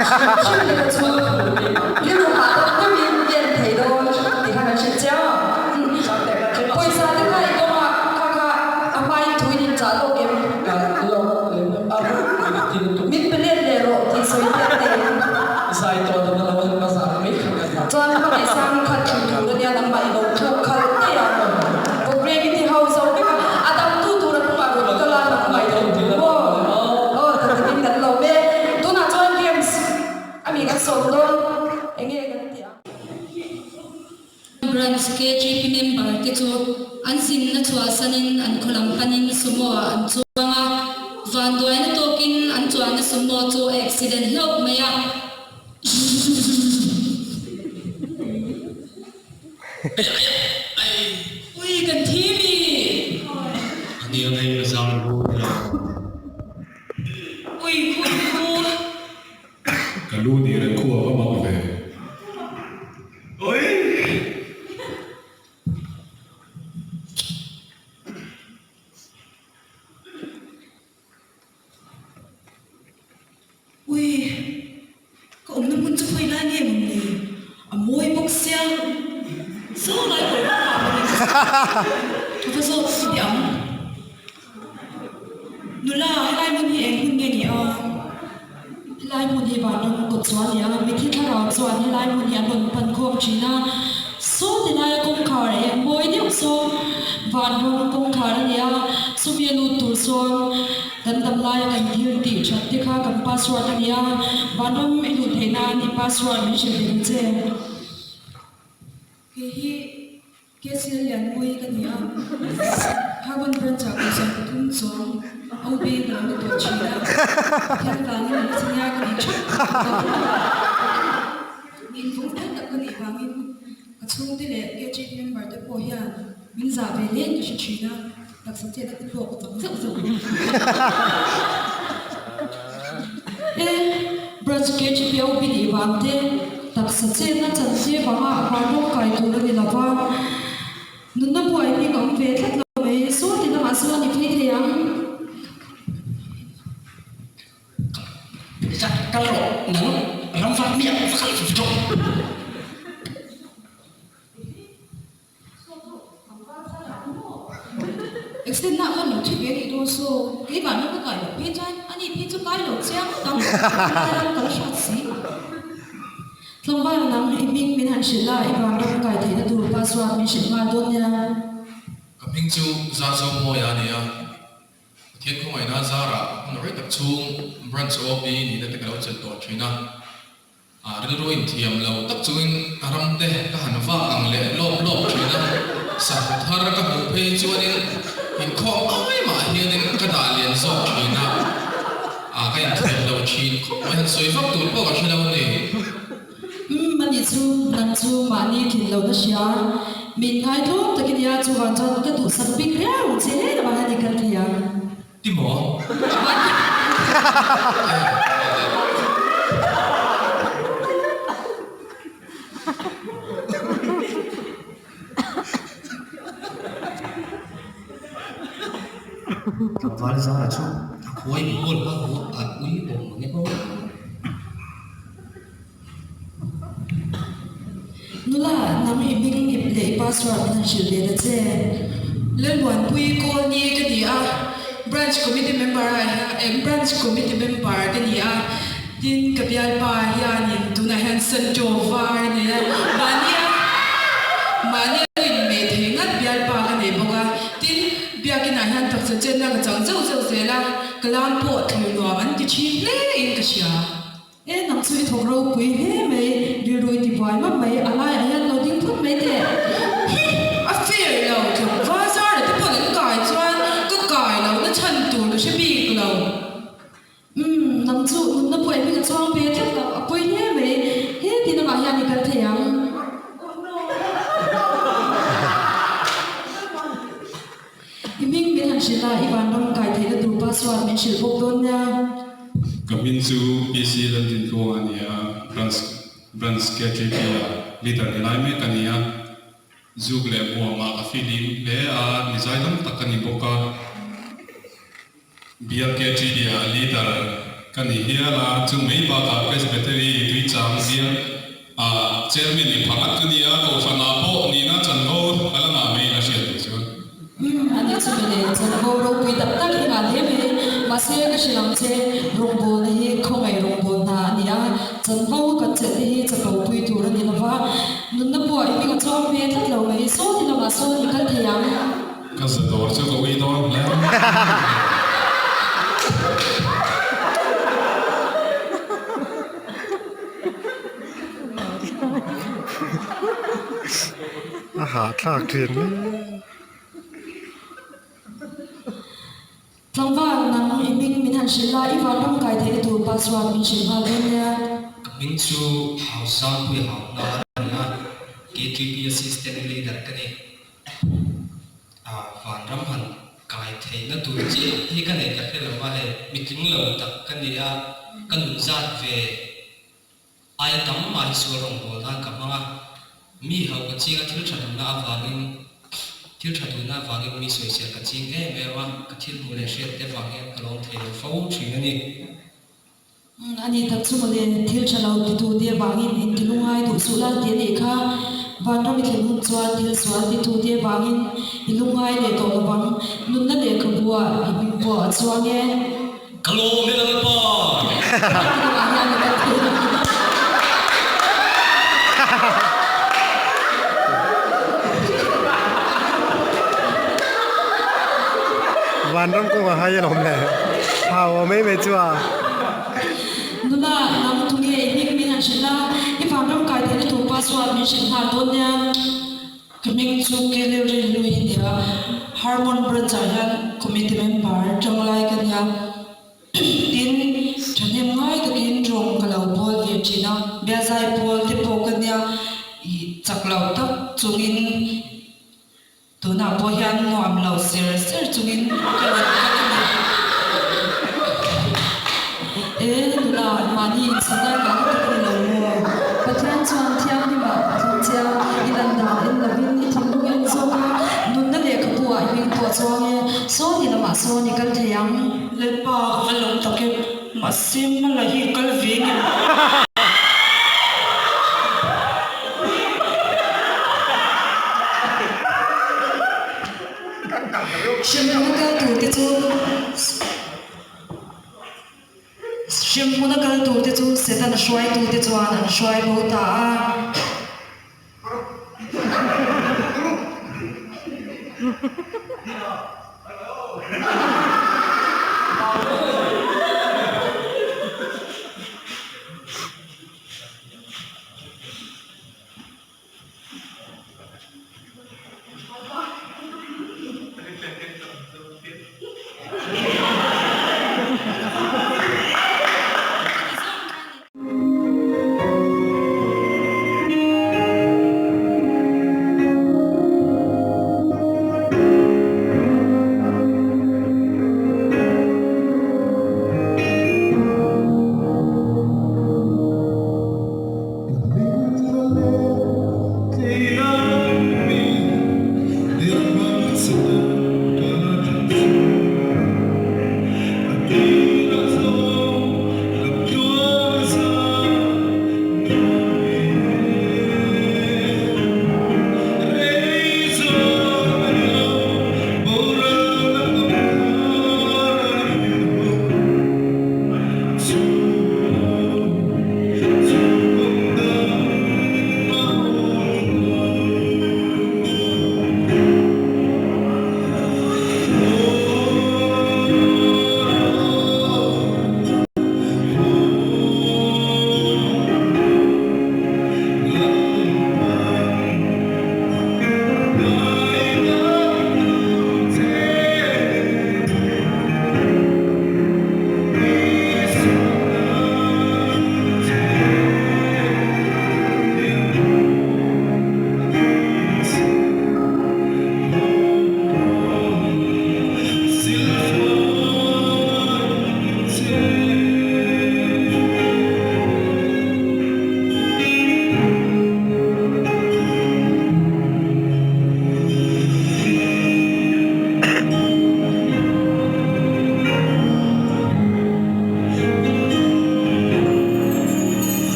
去那个村，因为爬到那边变肥的，你看看睡觉，为啥你看一个嘛，看看阿妈一推你咋都给，min belen lero ti soi te sai to da na wan na sa mi chuan ka mai sang khat thu tu nia nang mai lo thu khal te ya ko break ti house of ka adam tu tu ra pa ro ka la nang mai lo oh ta tin kan lo be tu na chuan games ami ka so do enge kan ti branch ke chief member ke chu an sin na chua sanin an kholam panin sumo an chuanga van doi na tokin an chuan na sumo chu accident help maya ui kan thi mi ani ang ay nasang ro ya ui khu kalu ni ren khu ba ma ve oi ui có ông năm muốn chụp hình lại nghe mình đi à môi bốc xeo sao lại phải bắt bảo mình cho tôi số điểm nụ la lại muốn đi em muốn nghe nhỉ lại muốn đi vào trong cột xoắn nhỉ mình thích thằng nào xoắn lại muốn đi ăn bún bún khom chỉ na số thì lại cũng khá đấy môi điểm số và trong cũng khá đấy nhỉ số miền núi tủ xoắn dan dam lai kan thir ti chat ti kha kan password ania banam elu thena ni password mi she din che ke hi ke sil yan moi kan ya ha ban bran cha ko sa ko thum so au be ka lo to chi da kya ka ni ni sia ka ni cha min phung thak tak ka ni ba min ka chung ti le ke chi member te po ya min za ve len ki chi na đặc sản chế đặc thuộc tổng rộng rộng branch ke chi peo bi di wam te đặc sản chế na chan che ba ha ro kai tu ni la wa nun na buai mi kom ve thak lo me so ti na ma so ni phei the yang chắc cái lỗ nắng lắm phát miệng phát trộn extend na kan lo chi be ni do so ke ba na ka kai lo pe chan ani pe chu kai lo chiang tam ka shat si tlong ba nam hi ming min han shila I ba ram kai the na dur pa swa min shin ma don ya kaping chu za zo mo ya ni ya thiet ko mai na za ra no re tak chung branch of bi ni na te ka chal to china a ri ro in thiam lo tak chuin aram te ka han wa ang le lop china sa thar ka bu phe chuan in khom ai ma hian ka da lian so china a ka in thiam lo chin ko han soi fak tu ko ka shilo ni mani chu nan chu mani thin lo na sia min ngai tho takin ya chu wan chan ka du san pik ya u che na ba ni kan thia ti mo thằng toán ra là chú thằng cuối buồn quá buồn à quý buồn nghe không nula nam hi ming ip le password na shil le da che le wan pui call ni ka ni a branch committee member branch committee member ka ni a din ka bial pa ya ni tu na hansen jo var ni mania in me thengat bial pa ka ne boga tin bia ki na han tak chen na ka chang zau zau se la kalam po thlu no man ki chi le in ka sia nang chui thok ro pui he me ri roi ti bai ma mai alai ayan lo ding phut mai te a fair lo thong va sa de ti pon kai chuan ka kai lo na chan tur ka she bi lo nang chu na poi mi ka chong be thak lo a poi he me he ti na ma ya ni kan the yang iming min han shila iban ram kai the na tur pa swa min shil bok don nya kamin chu PC lan tin ko ania branch ke JP leader ni lai me kania zug le bo ma ka feeling le a nizai lam takani boka bia ke GD leader kan ni hia la chu mei ba ka presbytery tui chang dia chairman ni phangat tu dia ko fana po ni na chan go ala na mei na sia tu chu Ani chu bele chan go ro pui tak tak hi nga le me ma se ka shilang che rong bo na hi khongai rong bo na ni a chan go ka che hi cha ko pui tu ra ni la wa nun na bo i mi ka chom me that lo me so ni la ma so ni kal thayang ka za dor chu ko wi don la hả thạc thuyền Thằng vàng nắng im mình hẳn xin lại và đông cái thế tụ ba xóa mình xin vào bên nha. Kaping chu hau san pui hau na na K3P assistant leader kani van ram han kai thei na tu chi hi kan nei ka khela ma he meeting lo tak kan ni a kan lu zat ve ai dam ma hi su rong bol na ka ma mi hau ka chi ga thil than na awangin thil thatu na awangin mi soi se ka ching e wa ka thil mu le shet te wangin ka long thei fo thri ani Ani tak chu male thil chalau ti tu dia bangin in tilungai du sulan ti ni kha van ram thil hun chuan thil sual ti tu dia bangin ilungai le to la bang nun na le khbua i mi po chuang e kalo me lang pa van rong ko hai lom le hao mấy mấy chua Nuna nam tu nge ning min han shila I van ram kai te tu pa swa min shin ha don nya coming to ke le re lu hi dia harmon branch yan committee member chong lai kan ya tin thanem ngai ka kin rong kalau bol ve china bia zai bol te po kan ya I chaklau tak chungin tu na po hian nuam lo ser chungin nuna mani sana ka ka lo mo pathian chuan thiam ni ma thong chia ilan da in la bin ni thing ngen so ka nun na le ka bua I min po chuang e so ni la ma so ni kal theyang le pa ka lo ta ke ma sim ma la hi kal ve ni Shim na ka tu te chu Shim muna kal tu te chu setan shwai tu te chuan an shwai bo ta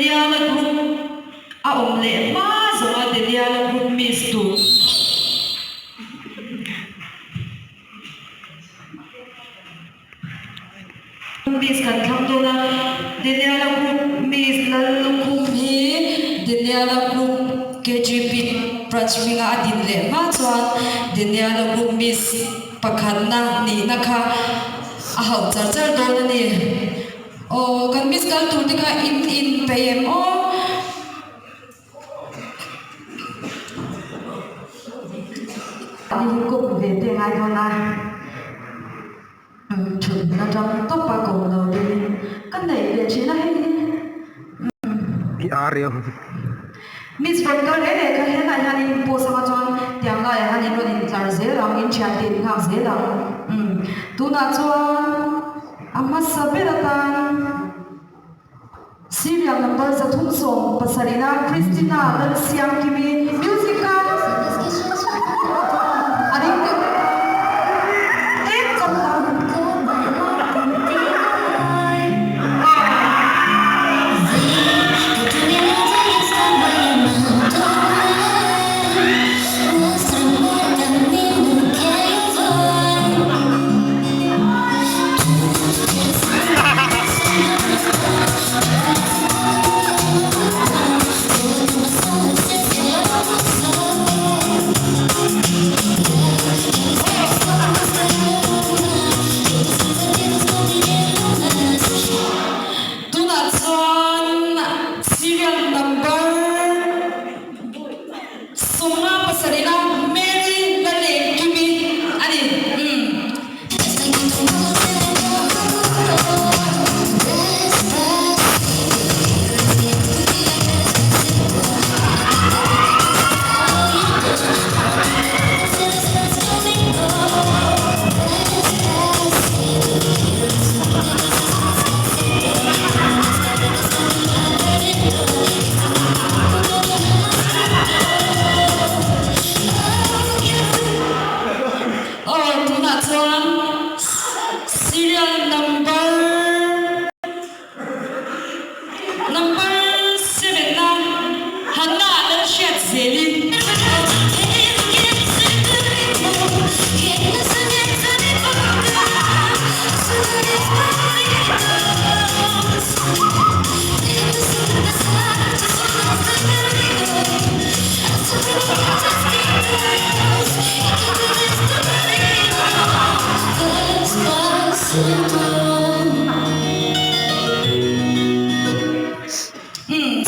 Daniela Group a omle ma zonga Daniela Group Miss tu Miss kan thang do na Daniela Group Miss lalukum hi Daniela Group KGP Prachringa adin le ma chuan Daniela Group Miss pakhat na ni na kha a hau char char do na ni o kan Miss kal tur ti kha in pm o ani ko de te ngai do na chun na jam to pa ko no de kan nei le china he Ario. Miss Frontal he ka he na hani po sama chon tiang la hani no in tlar ze ram in chat tin nga ze la tu na chuan amma sabera tan serial number za thum song pasarina Christina dan siam kimi musical ani ek kamla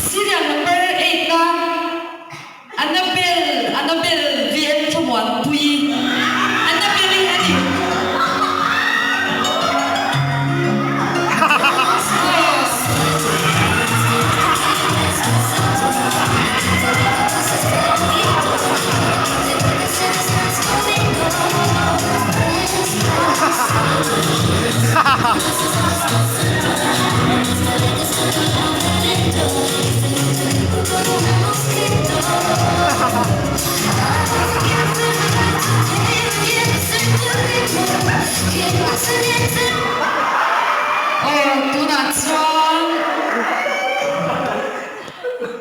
serial number 8 na Annabelle Viet Thomwan Pui Annabelle ani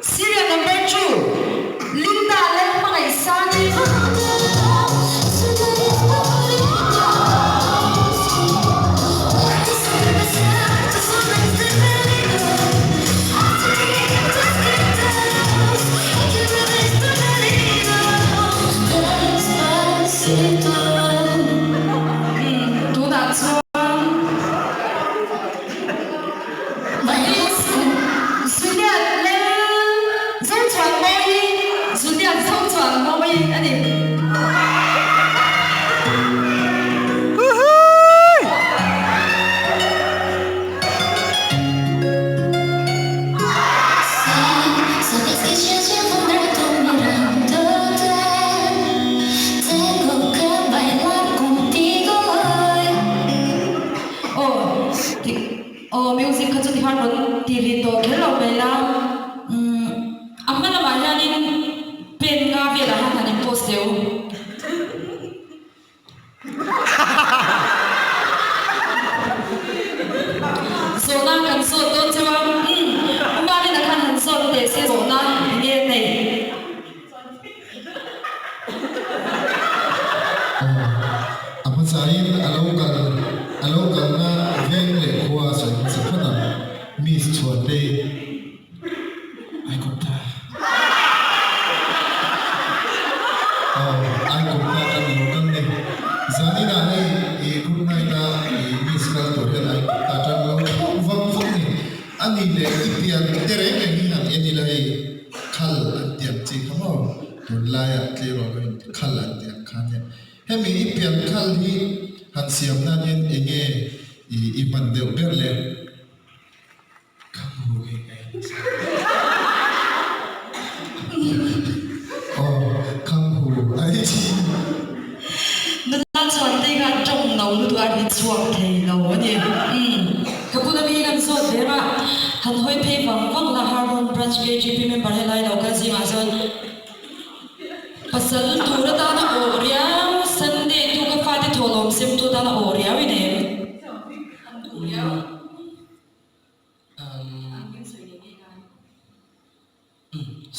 serial number 2 Linda Len Mangai Sani music ka chu ti han ron ti ri to khelo mela amma na ma yanin pen nga vela han han post deu so na kan so to chawa ma ni na kan han zani na nei e good night na e musical to he lai ta tang lo vang phok ni ani le ipian tere le ni han eni lai khal tiam chi khamo to lai at le ro ko khal an tiam khan ne hemi ipian khal hi han siam na nen enge i pan deu ber le kamu ge kai oh kamu ai chiนั่นส่วนที่การจงเราตัวอันนี้ช่วงที่เราเนี่ยกับผู้ดำเนินการสดเดี๋ยวหันห้อยเพย์ฟังละฮาร์มอนบรันช์เกจิพีเมนบาร์เฮลัยเราก็สิมาส่วนภาษาลูกตาหน้าโอเรียสันเดย์ทุกฟ้าที่ทอลอมซิมตัวตาหน้าโอเรียวินเอง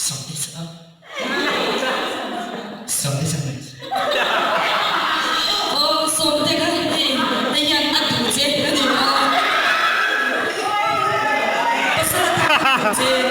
สองที่สามสองที่สาม ส่วนที่กันในยันอัดถุงเจนนี่ภาษาเจน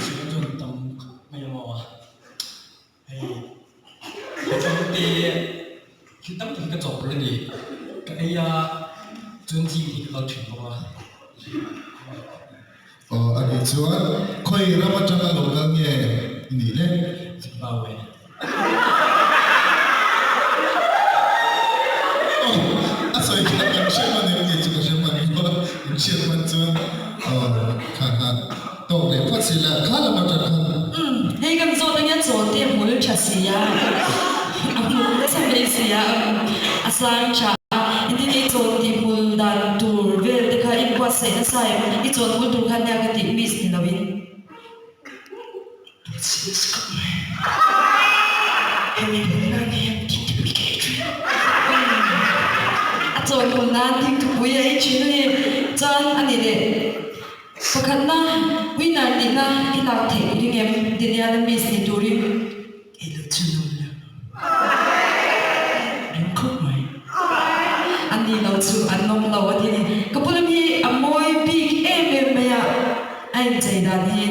ชีวิตจนต้องไม่ยอมว่าให้จนตีคิดตั้งถึงกระจกเลยดิก็ไอ้ยาจนที่เราถึงว่าอันนี้ส่วนคอยรับมาจากโลกนี้นี่แหละ สิบาเว所以看到什么呢？你这个什么呢？有些文章，看看，到底发生了，看了吗？这看。ให้กันโซนนี้โซนที่มูลชัดเสียไม่ใช่ไม่เสียอาศัยชาอินที่โซนที่มูลดันตูร์เวลที่เขาอินวัดเสียใส่ที่โซนมูลตูร์ขันยากติดมิสนี่นะวินเฮ้ยคนนั้นเนี่ยที่จะมีเกจโซนคนนั้นที่ถูกวิจัยชื่อเนี่ยจานอันนี้เนี่ยประคันนะวินาทีนะที่เราเทดิเกมดิเนียนมิสนิตูริเอลจูนเลยยังคุกไหมอันนี้เราจูอันนมเราวันที่นี่ก็พูดมีอโมยปีกเอเมเมียไอ้ใจดานี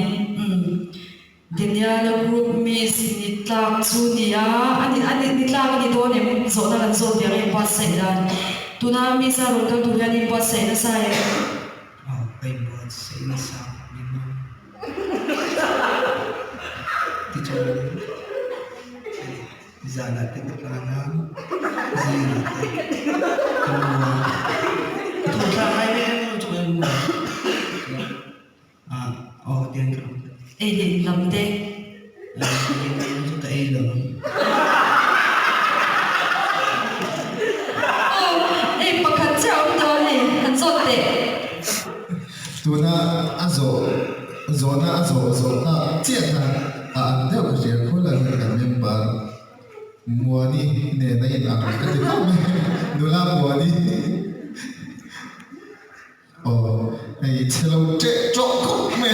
ดิเนียนกรุ๊ปมิสนิตาจูเนียอันนี้นิตากันที่ตัวเนี่ยโซนนั้นโซนเดียวกันปัสเซดันตัวนั้นมิสารุนกันตัวนี้ปัสเซนใส่เป็นบทเสียงสาวนิมที่จะjalan itu kanan zina keluar itu sampai ni cuma oh dia kerana dia lam deh dia itu tak elok pakai jauh tu ni handsot deh tuna zona cek anda kerja kulah dengan member muani ne na ina ka de kam nula muani ai chelo che chok me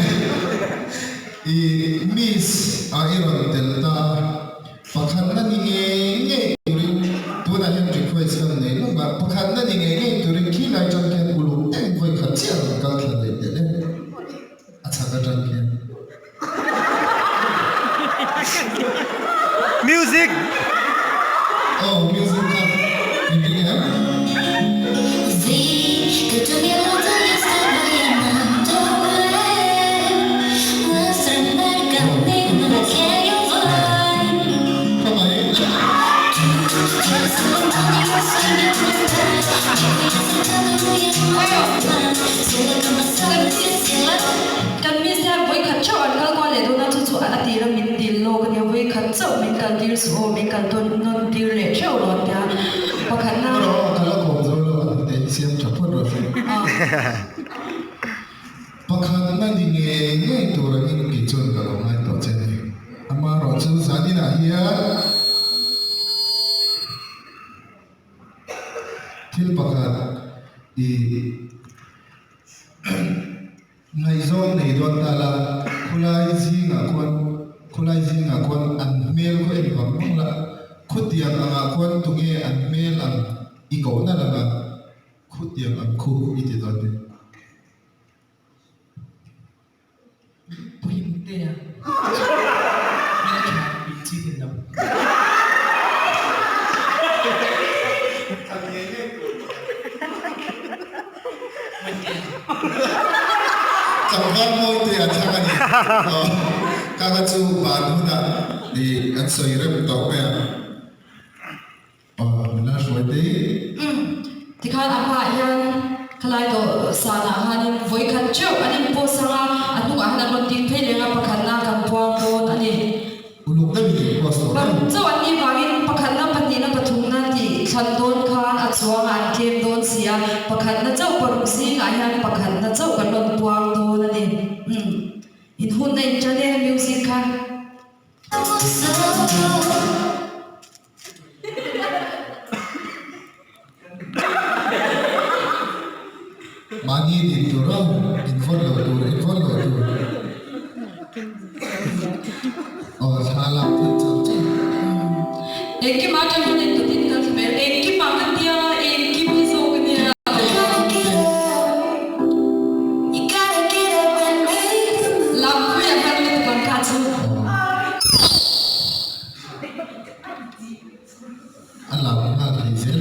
I miss iron delta pakhan na ni nge turin tuna hem request kan ne no ba pakhan na ni nge turin ki lai chan ken ulu ten voi kha chia kal khan le de acha ka chan ken music music kan ini ya kan misalnya boleh kacau kalau kau lihat orang tu ada tira mintil lo kan dia boleh kacau mintal dir so mintal tu non dir lecau lo dia pakai na kalau kau jauh ada siam campur lo pakai na ni nge tu orang ini kicun kalau ngai tu jadi ama roju sani na hiya til pakai zong nei don ta la khulai zi nga kon an mel ko en bang mong la khutiang anga kon tunge an mel ang iko na la ba khutiang an khu iti don de Pin te ya. Mina kya binti din daw. chẳng hạn môi thì anh chẳng hạn các bạn chú bạn hôn à thì anh soi ra một tàu về mình đã nói đấy thì khá là phải yan khalai do sana hanin voi khan chau anin po sanga anu ahna ron tin phei lenga pakhan na kam puang don ani uluk na bi ko so bam chaw ani wangin pakhan na pati na pathum na ti khan don khan achwang an kem don sia pakhan na chaw parum si nga yan pakhan na chaw kan ron puang don ani in hun na internet music kha mani di turang infon lo tu oh salah tu ek ki ma kan hun tu tin kan mer ek ki ma kan dia ek ki bi so kan dia lam ku ya kan tu kan ka chu Allah ha di zen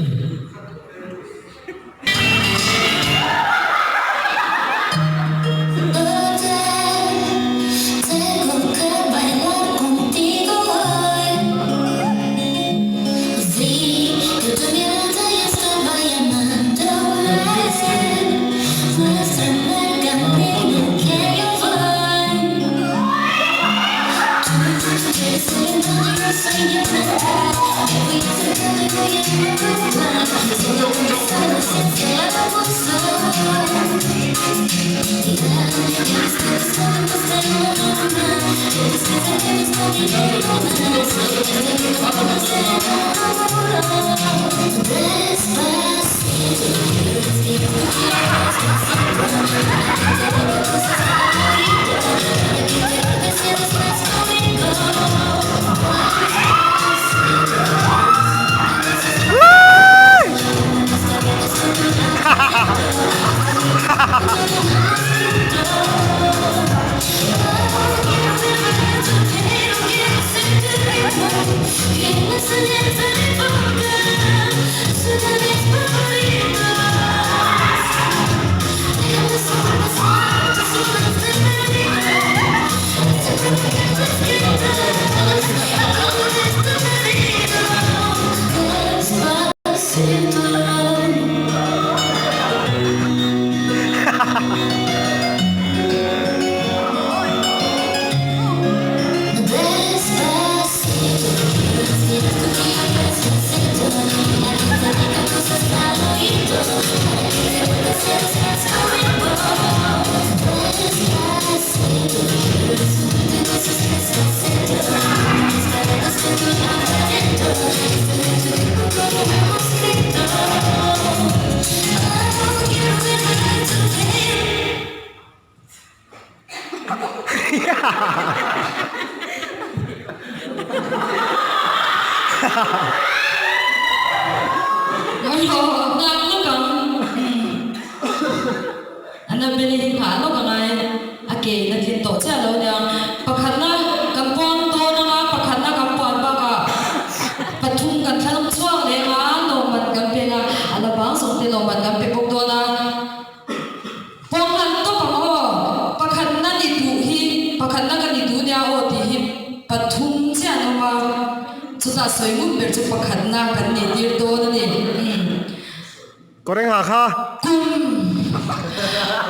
Koreng ha kha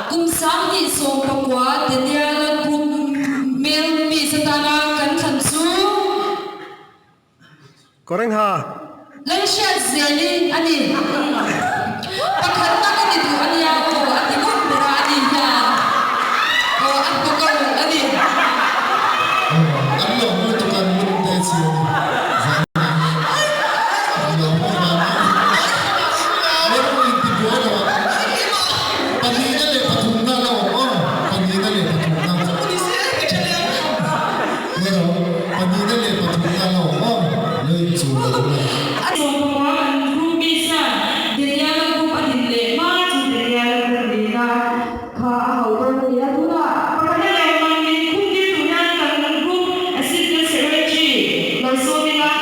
kum sang ni song pakwa tenia la kum mel mi satana kan khan su Koreng ha lang sha zelin ani pakhat na kan du ani ya to ati mo bera ani ya o at ko ko ani Allah mo tu kan mo te si panina le pathum na lo panina le At so mga group isa, diyan group at hindi ma diyan nila ka hawar nila tula. Para lang man kung dito na ang group asid na energy. Laso nila.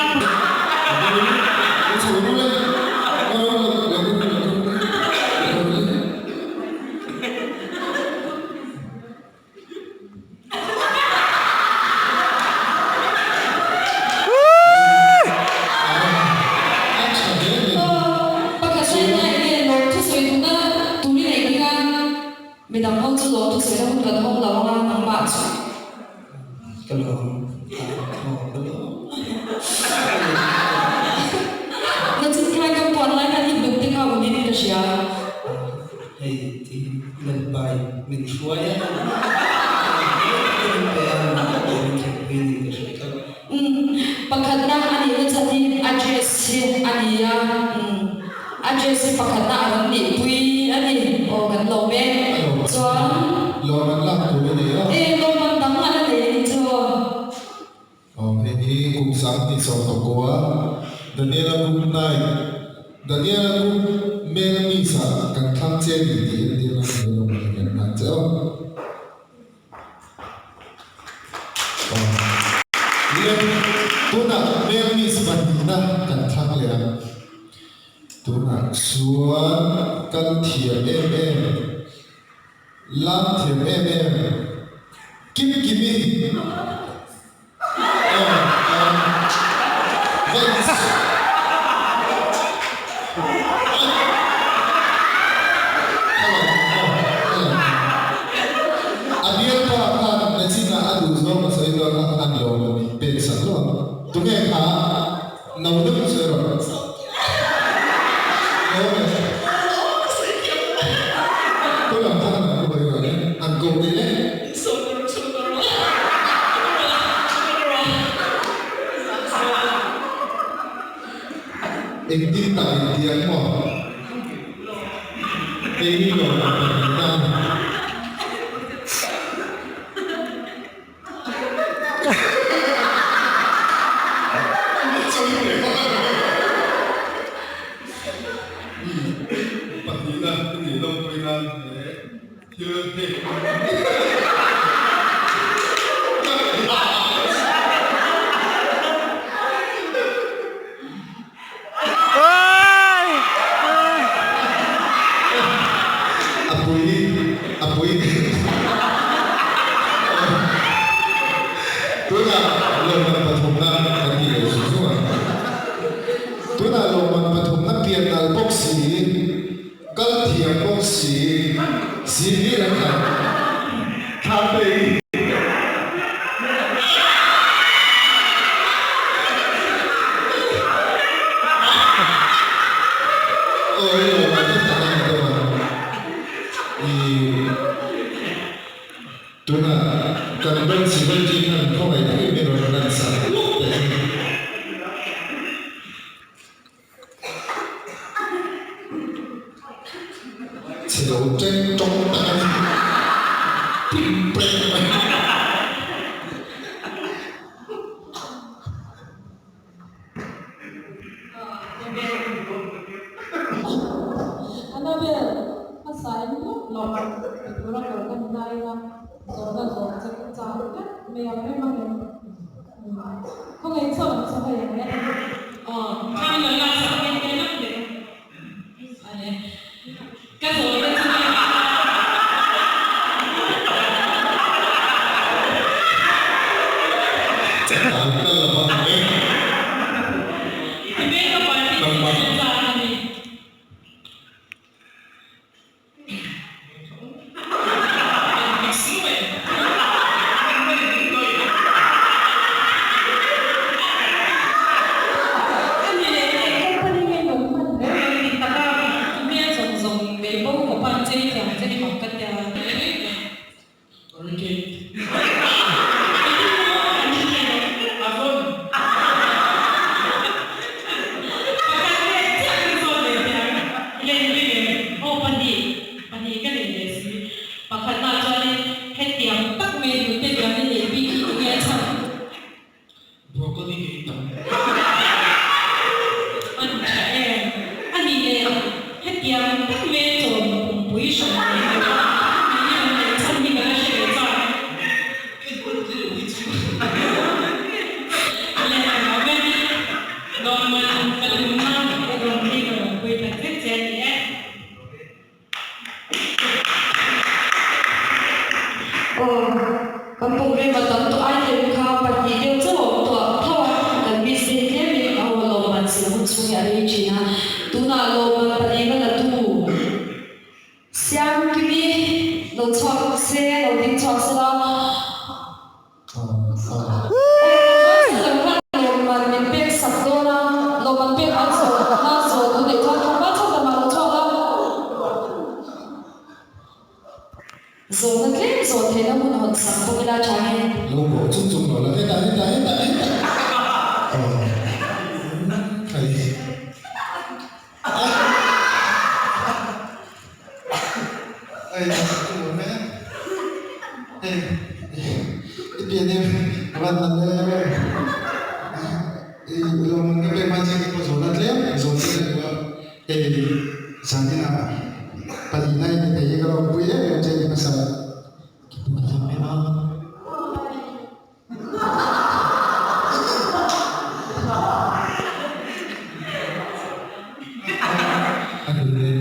Mình đọc câu chữ lỗ thì sẽ không cần không là ngon nắng bạn cái lồng cái lồng nó chỉ hai câu còn lại là những được tiếng học đi được chưa hay thì lần bài mình xóa á mình phải mình phải đi cái sự pakhat na ani na chati address ani ya address pakhat na aron ni pui ani o kan lo me cho lo man lang tu ni lo man dang ana le cho ini kung sang ni so to ko Daniela kung nai Daniela kung men ni sa kan thang che ni ti na lo man kan na cho tuna men ni sa na kan thang le tuna suan kan thiam lam thiam kimi Hindi tayo diyan mo. Hindi mo na. Pagkina, hindi lang po ilan. China tu na lo ma pani ma la tu siam kimi lo chok se lo ding chok se la lo man min pek sak do na lo man pek an so na so tu de chok ba chok da ma lo chok la zo na ke zo the na mun hon sak ko la cha he Lo bộ chung chung nó là hết ta hết ta hết ta hết ta. Thầy. Ê, chung một mẹ. Ê, cái này bạn làm đây. Lo mình cái bên masih kita zolat liam, zolat liam. Sáng nay là pagi nay ni dia kalau punya jadi masalah. Kita macam memang. Aduh, dia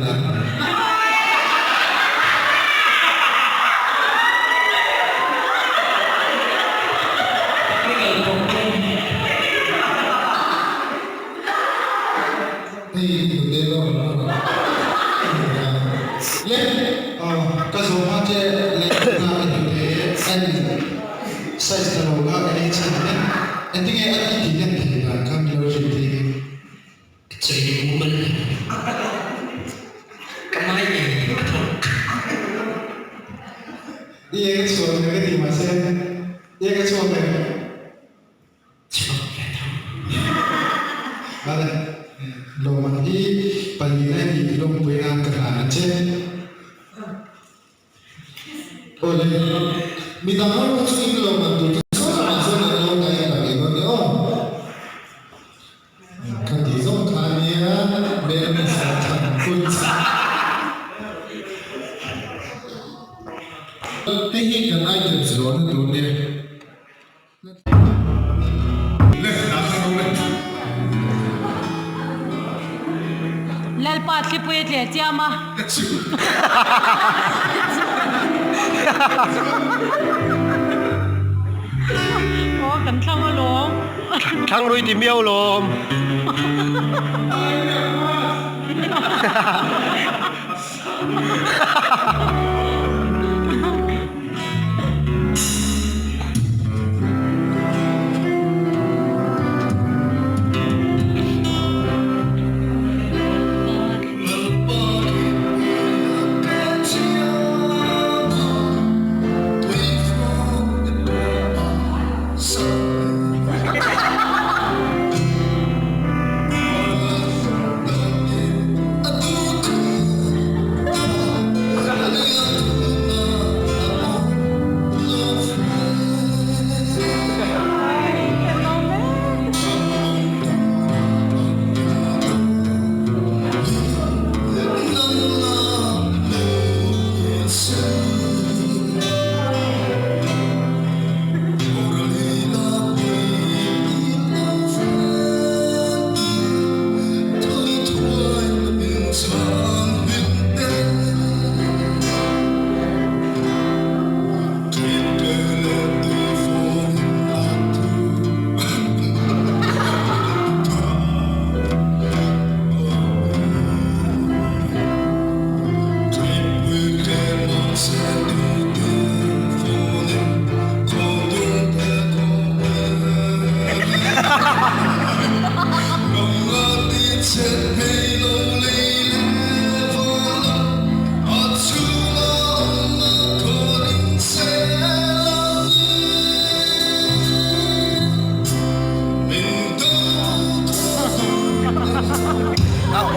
size na loga ani chane ending e ati diyan thina kam lo jiti chơi cũng mình cái máy gì ye ke so ne ke di ma se ye ke so ne vale lo ma hi pali na ni lo mu na ka na che ole mi da mo chu ni lo ma tu so ma so na lo na ya la ke no o ka di so ka ni ya me ni sa chan kun sa cái hi kan item zero na tu ne le na sa ro le lal pat li puet le tiama o kan thlang a lom thang rui ti miao lom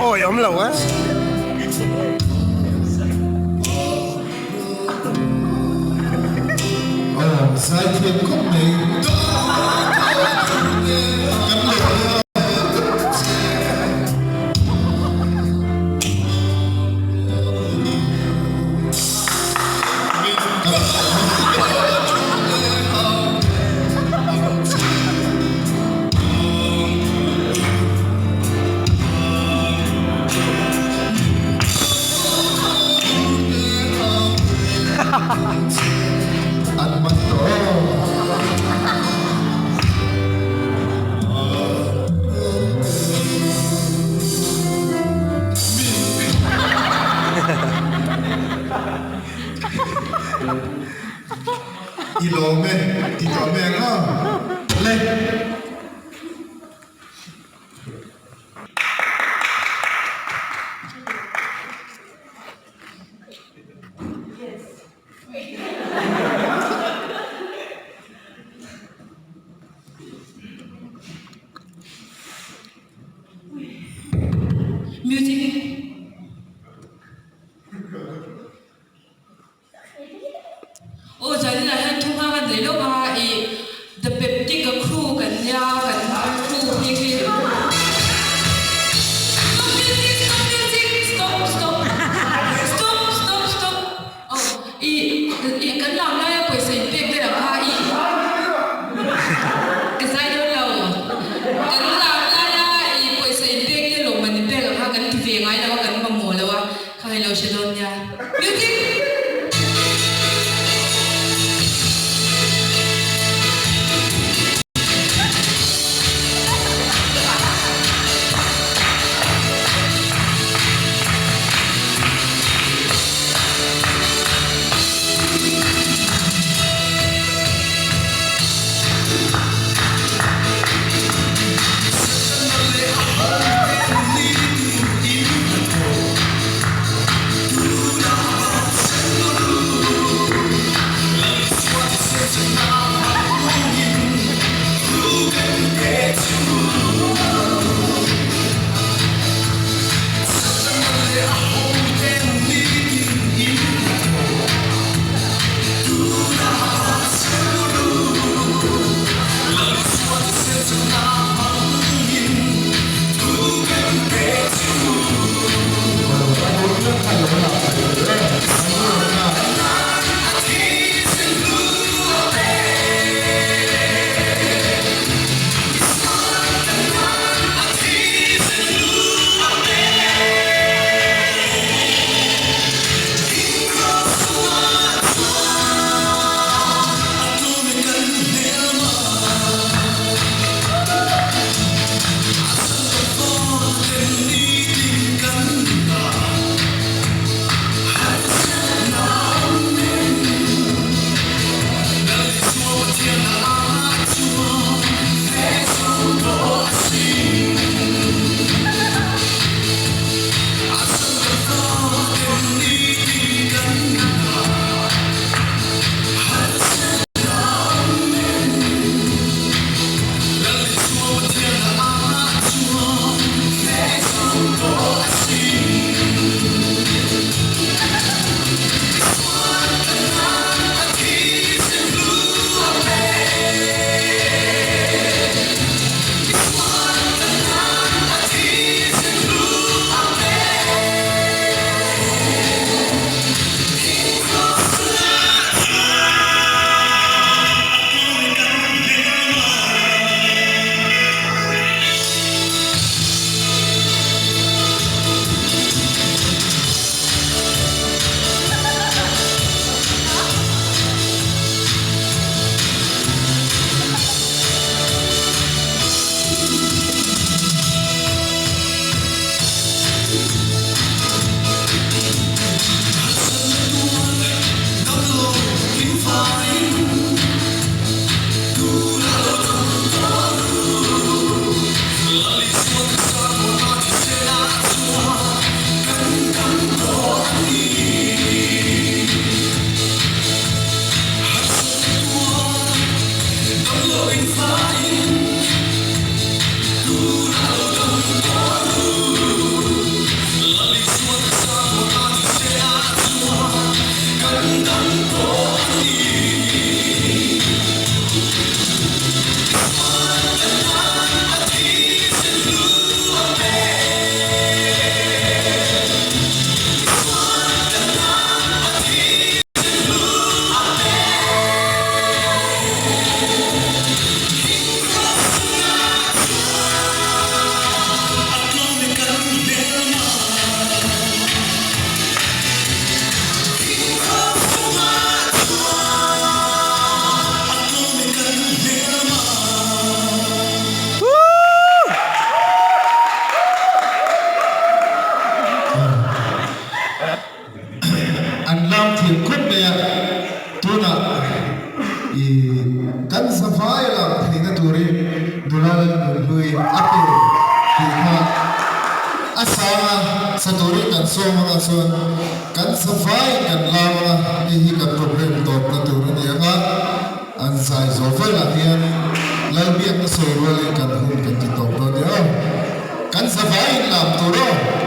ôi ấm lâu á sai thiên khúc này ăn mặn đó โลเมที่ต่อแม่ก็เล่มิวสิกโอ้ใจนี่นะฮันทุ่งห้ากันเลยลูกฮะอีเดอะเป๊ปติกกับครูกันยากันครูนี่คือ stop stop stop stop stop โอ้อีกันหลังได้ไปใส่เป๊กได้หรอคะอีก็ใส่ด้วยเรากันหลังได้อีไปใส่เป๊กได้หรอมันเป๊กหรอคะกันที่เฟียงไงแล้วกันมาโมแล้วว่าใครเราเชลอนยามิวสิก Tiha asanga saturi kan so mga son kan savai kan lama hi kan problem top na turun dia nga an sai zo fa la hian lalbiak na so role kan hun kan ti top do dia kan savai lam turo